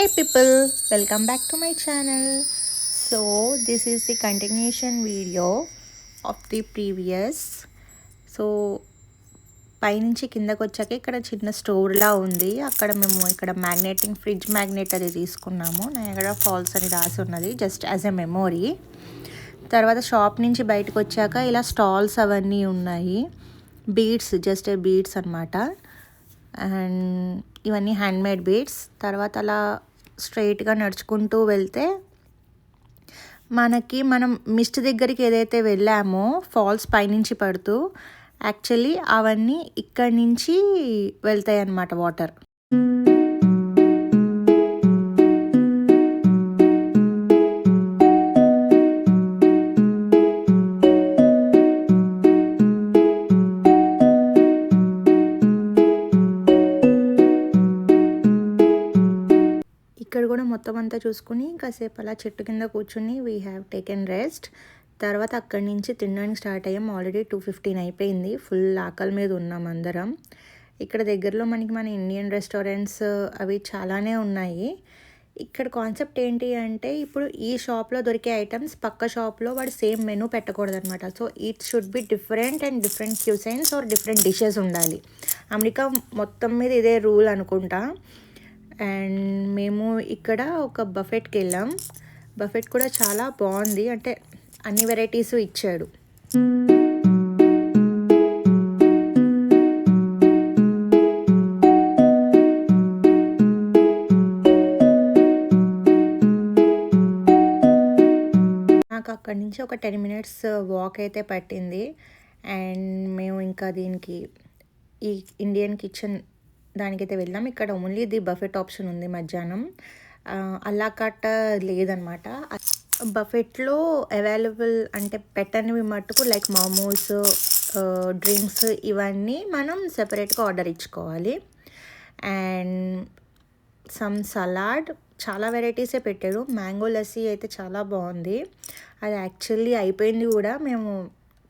Hey people, welcome back to my channel. So this is the continuation video of the previous. So పైనుంచి కిందకు వచ్చాక ఇక్కడ చిన్న స్టోర్లా ఉంది. అక్కడ మేము ఇక్కడ ఫ్రిడ్జ్ మ్యాగ్నెట్ అది తీసుకున్నాము. నయాగరా ఫాల్స్ అని రాసి ఉన్నది జస్ట్ యాజ్ ఎ మెమొరీ. తర్వాత షాప్ నుంచి బయటకు వచ్చాక ఇలా స్టాల్స్ అవన్నీ ఉన్నాయి. బీడ్స్ జస్ట్ బీడ్స్ అనమాట. అండ్ ఇవన్నీ హ్యాండ్మేడ్ బీడ్స్. తర్వాత అలా స్ట్రైట్గా నడుచుకుంటూ వెళ్తే మనం మిస్ట్ దగ్గరికి ఏదైతే వెళ్ళామో ఫాల్స్ పైనుంచి పడుతూ యాక్చువల్లీ అవన్నీ ఇక్కడి నుంచి వెళ్తాయి అన్నమాట వాటర్. ఇక్కడ కూడా మొత్తం అంతా చూసుకుని కాసేపు అలా చెట్టు కింద కూర్చుని వీ హ్యావ్ టేకెన్ రెస్ట్. తర్వాత అక్కడి నుంచి తినడానికి స్టార్ట్ అయ్యాం. ఆల్రెడీ 2:15 అయిపోయింది. ఫుల్ ఆకలి మీద ఉన్నాం అందరం. ఇక్కడ దగ్గరలో మన ఇండియన్ రెస్టారెంట్స్ అవి చాలానే ఉన్నాయి. ఇక్కడ కాన్సెప్ట్ ఏంటి అంటే ఇప్పుడు ఈ షాప్లో దొరికే ఐటమ్స్ పక్క షాప్లో వాడు సేమ్ మెనూ పెట్టకూడదు అనమాట. So it should be different and different cuisines or different dishes ఉండాలి. అమెరికా మొత్తం మీద ఇదే రూల్ అనుకుంటా. అండ్ మేము ఇక్కడ ఒక బఫెట్కి వెళ్ళాం. బఫెట్ కూడా చాలా బాగుంది, అంటే అన్ని వెరైటీస్ ఇచ్చాడు. నాకు అక్కడి నుంచి ఒక 10 minutes వాక్ అయితే పట్టింది. అండ్ మేము ఇంకా దీనికి ఈ ఇండియన్ కిచెన్ దానికైతే వెళ్ళాం. ఇక్కడ ఓన్లీ ది బఫెట్ ఆప్షన్ ఉంది మధ్యాహ్నం. అలా కట్ట లేదనమాట. బఫెట్లో అవైలబుల్ అంటే పెట్టనివి మట్టుకు లైక్ మోమోస్, డ్రింక్స్ ఇవన్నీ మనం సెపరేట్గా ఆర్డర్ ఇచ్చుకోవాలి. అండ్ సమ్ సలాడ్ చాలా వెరైటీసే పెట్టాడు. మ్యాంగో లస్సీ అయితే చాలా బాగుంది. అది యాక్చువల్లీ అయిపోయింది కూడా.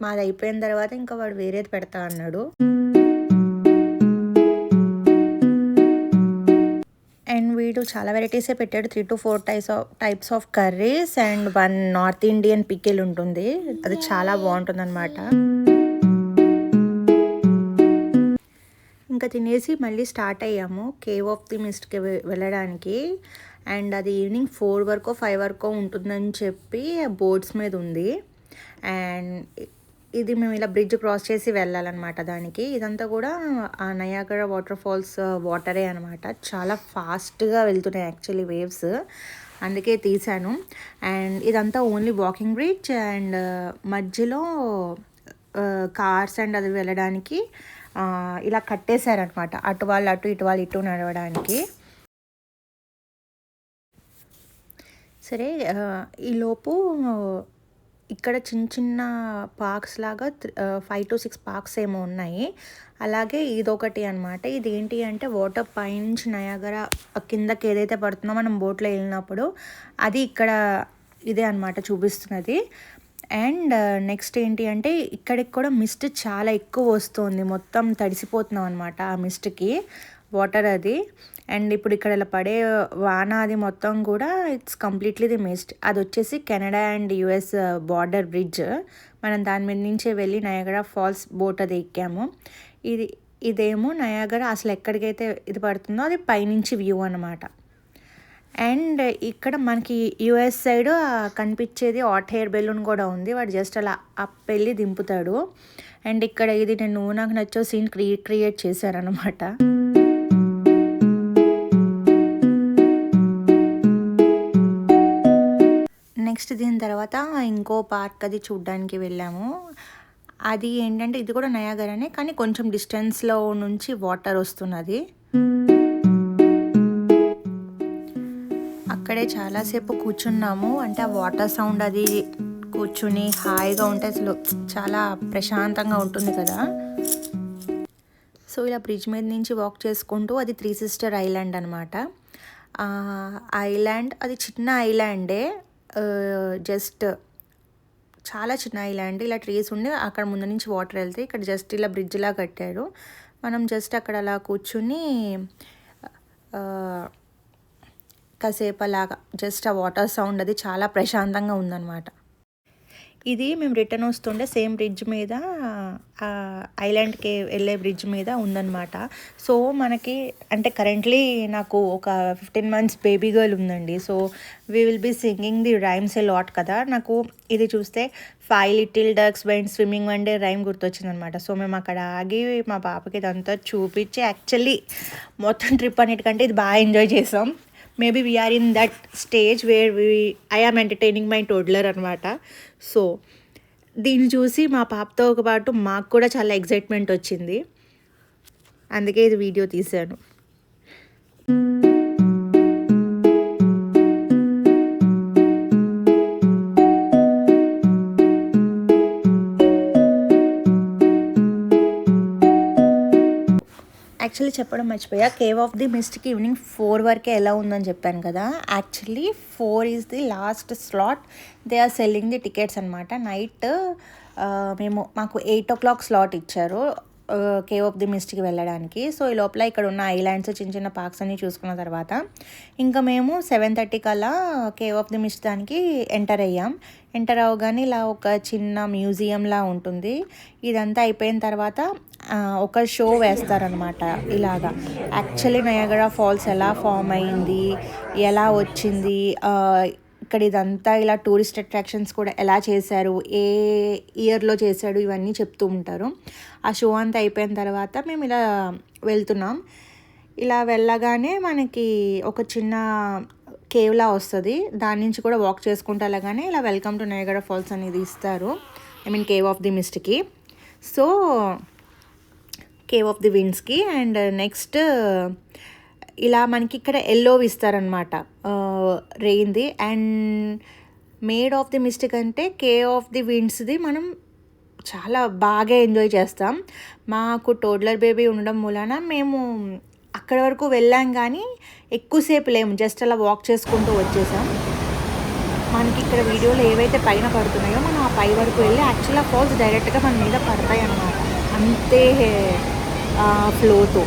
మాది అయిపోయిన తర్వాత ఇంకా వాడు వేరేది పెడతా అన్నాడు. అండ్ వీడు చాలా వెరైటీసే పెట్టాడు. 3 to 4 types of curries and 1 north Indian pickle ఉంటుంది. అది చాలా బాగుంటుంది అనమాట. ఇంకా తినేసి మళ్ళీ స్టార్ట్ అయ్యాము కేవ్ ఆఫ్ ది మిస్ట్కి వెళ్ళడానికి. అండ్ అది ఈవినింగ్ 4 వరకు 5 వరకు ఉంటుందని చెప్పి బోట్స్ మీద ఉంది. అండ్ ఇది మేము ఇలా బ్రిడ్జ్ క్రాస్ చేసి వెళ్ళాలన్నమాట దానికి. ఇదంతా కూడా ఆ నయాగరా వాటర్ ఫాల్స్ వాటరే అనమాట. చాలా ఫాస్ట్గా వెళ్తున్నాయి యాక్చువల్లీ వేవ్స్, అందుకే తీసాను. అండ్ ఇదంతా ఓన్లీ వాకింగ్ బ్రిడ్జ్. అండ్ మధ్యలో కార్స్ అండ్ అది వెళ్ళడానికి ఇలా కట్టేశారనమాట. అటు వాళ్ళు అటు, ఇటు వాళ్ళు ఇటు నడవడానికి. సరే, ఈలోపు ఇక్కడ చిన్న చిన్న పార్క్స్ లాగా 5 to 6 పార్క్స్ ఏమో ఉన్నాయి. అలాగే ఇదొకటి అనమాట. ఇది ఏంటి అంటే వాటర్ పైనుంచి నయాగరా కిందకి ఏదైతే పడుతుందో మనం బోట్లో వెళ్ళినప్పుడు అది ఇక్కడ ఇదే అనమాట చూపిస్తున్నది. అండ్ నెక్స్ట్ ఏంటి అంటే ఇక్కడికి కూడా మిస్ట్ చాలా ఎక్కువ వస్తుంది. మొత్తం తడిసిపోతున్నాం అనమాట ఆ మిస్ట్కి, వాటర్ అది. అండ్ ఇప్పుడు ఇక్కడ ఇలా పడే వాన అది మొత్తం కూడా ఇట్స్ కంప్లీట్లీ ది మిస్ట్. అది వచ్చేసి Canada and US border bridge. మనం దాని మీద నుంచే వెళ్ళి నయాగరా ఫాల్స్ బోట్ అది ఎక్కాము. ఇదేమో నయాగరా అసలు ఎక్కడికైతే ఇది పడుతుందో అది పైనుంచి వ్యూ అనమాట. అండ్ ఇక్కడ మనకి US సైడ్ కనిపించేది హాట్ ఎయిర్ బెలూన్ కూడా ఉంది. వాడు జస్ట్ అలా అప్ వెళ్ళి దింపుతాడు. అండ్ ఇక్కడ ఇది నాకు నచ్చే సీన్ క్రియేట్ చేశారనమాట. నెక్స్ట్ దీని తర్వాత ఇంకో పార్క్ అది చూడ్డానికి వెళ్ళాము. అది ఏంటంటే ఇది కూడా నయాగరానే, కానీ కొంచెం డిస్టెన్స్లో నుంచి వాటర్ వస్తున్నది. అక్కడే చాలాసేపు కూర్చున్నాము. అంటే ఆ వాటర్ సౌండ్ అది కూర్చుని హాయిగా ఉంటే అసలు చాలా ప్రశాంతంగా ఉంటుంది కదా. సో ఇలా బ్రిడ్జ్ మీద నుంచి వాక్ చేసుకుంటూ అది 3 Sisters ఐలాండ్ అనమాట. ఐలాండ్ అది చిన్న ఐలాండే, జస్ట్ చాలా చిన్న ఐలాండ్. ఇలా ట్రీస్ ఉండి అక్కడ ముందు నుంచి వాటర్ వెళ్తాయి. ఇక్కడ జస్ట్ ఇలా బ్రిడ్జ్లా కట్టాడు. మనం జస్ట్ అక్కడ అలా కూర్చుని కాసేపు అలాగా జస్ట్ ఆ వాటర్ సౌండ్ అది చాలా ప్రశాంతంగా ఉందన్నమాట. ఇది మేము రిటర్న్ వస్తుండే సేమ్ బ్రిడ్జ్ మీద ఐలాండ్కి వెళ్ళే బ్రిడ్జ్ మీద ఉందన్నమాట. సో మనకి అంటే కరెంట్లీ నాకు ఒక 15 months బేబీ గర్ల్ ఉందండి. So we will be singing the rhymes a lot కదా. నాకు ఇది చూస్తే 5 little ducks went swimming one day rhyme గుర్తొచ్చిందనమాట. సో మేము అక్కడ ఆగి మా పాపకి ఇదంతా చూపించి యాక్చువల్లీ మొత్తం ట్రిప్ అన్నిటికంటే ఇది బాగా ఎంజాయ్ చేసాం. Maybe we are in that stage where I am entertaining my toddler అనమాట. సో దీన్ని చూసి మా పాపతో పాటు మాకు కూడా చాలా ఎక్సైట్మెంట్ వచ్చింది. అందుకే ఇది వీడియో తీశాను. యాక్చువల్లీ చెప్పడం మర్చిపోయా, కేవ్ ఆఫ్ ది మిస్ట్కి ఈవినింగ్ 4 వరకే ఎలా ఉందని చెప్పాను కదా. Actually 4 is the last slot. They are selling the tickets అనమాట. నైట్ మాకు 8 o'clock స్లాట్ ఇచ్చారు కేవ్ ఆఫ్ ది మిస్ట్కి వెళ్ళడానికి. సో ఈ లోపల ఇక్కడ ఉన్న ఐలాండ్స్ చిన్న చిన్న పార్క్స్ అన్నీ చూసుకున్న తర్వాత ఇంకా మేము 7:30 కల్లా కేవ్ ఆఫ్ ది మిస్ట్ దానికి ఎంటర్ అయ్యాం. ఎంటర్ అవగానే ఇలా ఒక చిన్న మ్యూజియంలా ఉంటుంది. ఇదంతా అయిపోయిన తర్వాత ఒక షో వేస్తారనమాట. ఇలాగా యాక్చువల్లీ నయాగరా ఫాల్స్ ఎలా ఫామ్ అయింది, ఎలా వచ్చింది, ఇక్కడ ఇదంతా ఇలా టూరిస్ట్ అట్రాక్షన్స్ కూడా ఎలా చేశారు, ఏ ఇయర్లో చేశాడు, ఇవన్నీ చెప్తూ ఉంటారు. ఆ షో అంతా అయిపోయిన తర్వాత మేము ఇలా వెళ్తున్నాం. ఇలా వెళ్ళగానే మనకి ఒక చిన్న కేవ్లా వస్తుంది. దాని నుంచి కూడా వాక్ చేసుకుంటూ వెళ్ళగానే ఇలా వెల్కమ్ టు నయాగరా ఫాల్స్ అనేది ఇస్తారు. I mean Cave of the మిస్ట్కి. సో కేవ్ ఆఫ్ ది విండ్స్కి. అండ్ నెక్స్ట్ ఇలా మనకి ఇక్కడ ఎల్లో ఇస్తారనమాట రెయిన్ది. And Maid of the Mist కంటే కేవ్ ఆఫ్ ది విండ్స్ది మనం చాలా బాగా ఎంజాయ్ చేస్తాం. మాకు టోడ్లర్ బేబీ ఉండడం మూలన మేము అక్కడ వరకు వెళ్ళాం కానీ ఎక్కువసేపు లేము, జస్ట్ అలా వాక్ చేసుకుంటూ వచ్చేసాం. మనకి ఇక్కడ వీడియోలో ఏవైతే పైన పడుతున్నాయో మనం ఆ పై వరకు వెళ్ళి యాక్చువల్గా ఫాల్స్ డైరెక్ట్గా మన మీద పడతాయి అన్నమాట, అంతే ఫ్లోతో.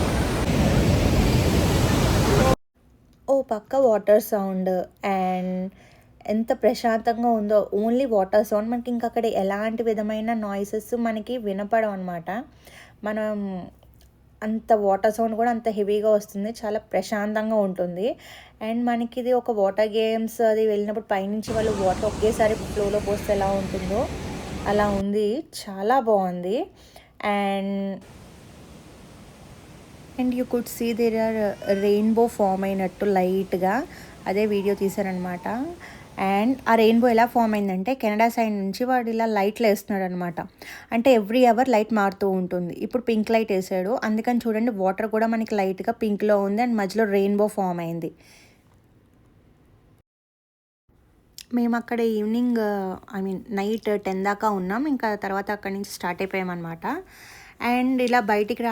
ఓ పక్క వాటర్ సౌండ్ అండ్ ఎంత ప్రశాంతంగా ఉందో. ఓన్లీ వాటర్ సౌండ్, మనకి ఇంకా అక్కడ ఎలాంటి విధమైన నాయిసెస్ మనకి వినపడవు అనమాట. మనం అంత వాటర్ సౌండ్ కూడా అంత హెవీగా వస్తుంది, చాలా ప్రశాంతంగా ఉంటుంది. అండ్ మనకి ఇది ఒక వాటర్ గేమ్స్ అది వెళ్ళినప్పుడు పైనుంచి వాళ్ళు వాటర్ ఒకేసారి ఫ్లోలో పోస్తే ఎలా ఉంటుందో అలా ఉంది, చాలా బాగుంది. And you could see there are rainbow form అయినట్టు లైట్గా అదే వీడియో తీశారనమాట. అండ్ ఆ రెయిన్బో ఎలా ఫామ్ అయిందంటే కెనడా సైడ్ నుంచి వాడు ఇలా లైట్లు వేస్తున్నాడు అనమాట. అంటే ఎవ్రీ అవర్ లైట్ మారుతూ ఉంటుంది. ఇప్పుడు పింక్ లైట్ వేసాడు, అందుకని చూడండి వాటర్ కూడా మనకి లైట్గా పింక్లో ఉంది అండ్ మధ్యలో రెయిన్బో ఫామ్ అయింది. మేము అక్కడ ఈవినింగ్ నైట్ 10 దాకా ఉన్నాం. ఇంకా తర్వాత అక్కడి నుంచి స్టార్ట్ అయిపోయామన్నమాట. అండ్ ఇలా బయటికి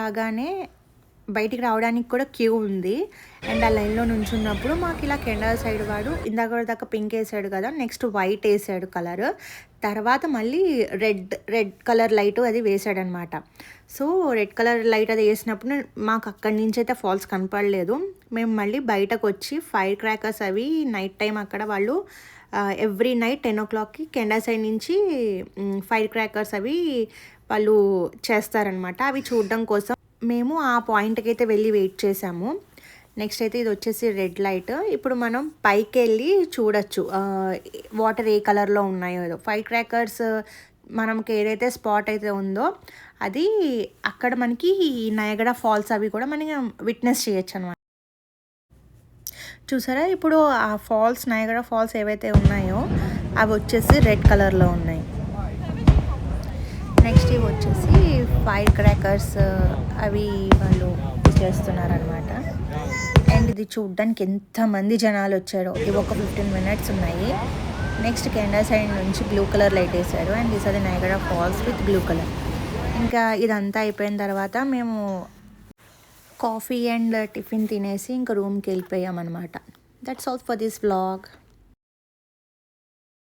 రావడానికి కూడా క్యూ ఉంది. అండ్ ఆ లైన్లో నుంచున్నప్పుడు మాకు ఇలా కెనడా సైడ్ వాడు దాకా పింక్ వేసాడు కదా, నెక్స్ట్ వైట్ వేసాడు కలర్, తర్వాత మళ్ళీ రెడ్ కలర్ లైట్ అది వేసాడనమాట. సో రెడ్ కలర్ లైట్ అది వేసినప్పుడు మాకు అక్కడి నుంచి అయితే ఫాల్స్ కనపడలేదు. మేము మళ్ళీ బయటకు వచ్చి ఫైర్ క్రాకర్స్ అవి నైట్ టైం అక్కడ వాళ్ళు ఎవ్రీ నైట్ 10 o'clockకి కెనడా సైడ్ నుంచి ఫైర్ క్రాకర్స్ అవి వాళ్ళు చేస్తారనమాట. అవి చూడడం కోసం మేము ఆ పాయింట్కి అయితే వెళ్ళి వెయిట్ చేసాము. నెక్స్ట్ అయితే ఇది వచ్చేసి రెడ్ లైట్. ఇప్పుడు మనం పైకి వెళ్ళి చూడొచ్చు వాటర్ ఏ కలర్లో ఉన్నాయో. ఫైర్ క్రాకర్స్ మనకి ఏదైతే స్పాట్ అయితే ఉందో అది అక్కడ మనకి నయాగరా ఫాల్స్ అవి కూడా మనం విట్నెస్ చేయొచ్చు అనమాట. చూసారా, ఇప్పుడు ఆ ఫాల్స్ నయాగరా ఫాల్స్ ఏవైతే ఉన్నాయో అవి వచ్చేసి రెడ్ కలర్లో ఉన్నాయి. నెక్స్ట్ ఇవి వచ్చేసి ఫైర్ క్రాకర్స్ అవి వాళ్ళు చేస్తున్నారనమాట. అండ్ ఇది చూడ్డానికి ఎంతమంది జనాలు వచ్చారో. ఇవి ఒక 15 minutes ఉన్నాయి. నెక్స్ట్ కెనడా సైడ్ నుంచి బ్లూ కలర్ లైట్ వేశారు. And this are the Niagara Falls with blue colour. ఇంకా ఇదంతా అయిపోయిన తర్వాత మేము కాఫీ అండ్ టిఫిన్ తినేసి ఇంకా రూమ్కి వెళ్ళిపోయామన్నమాట. That's all for this vlog.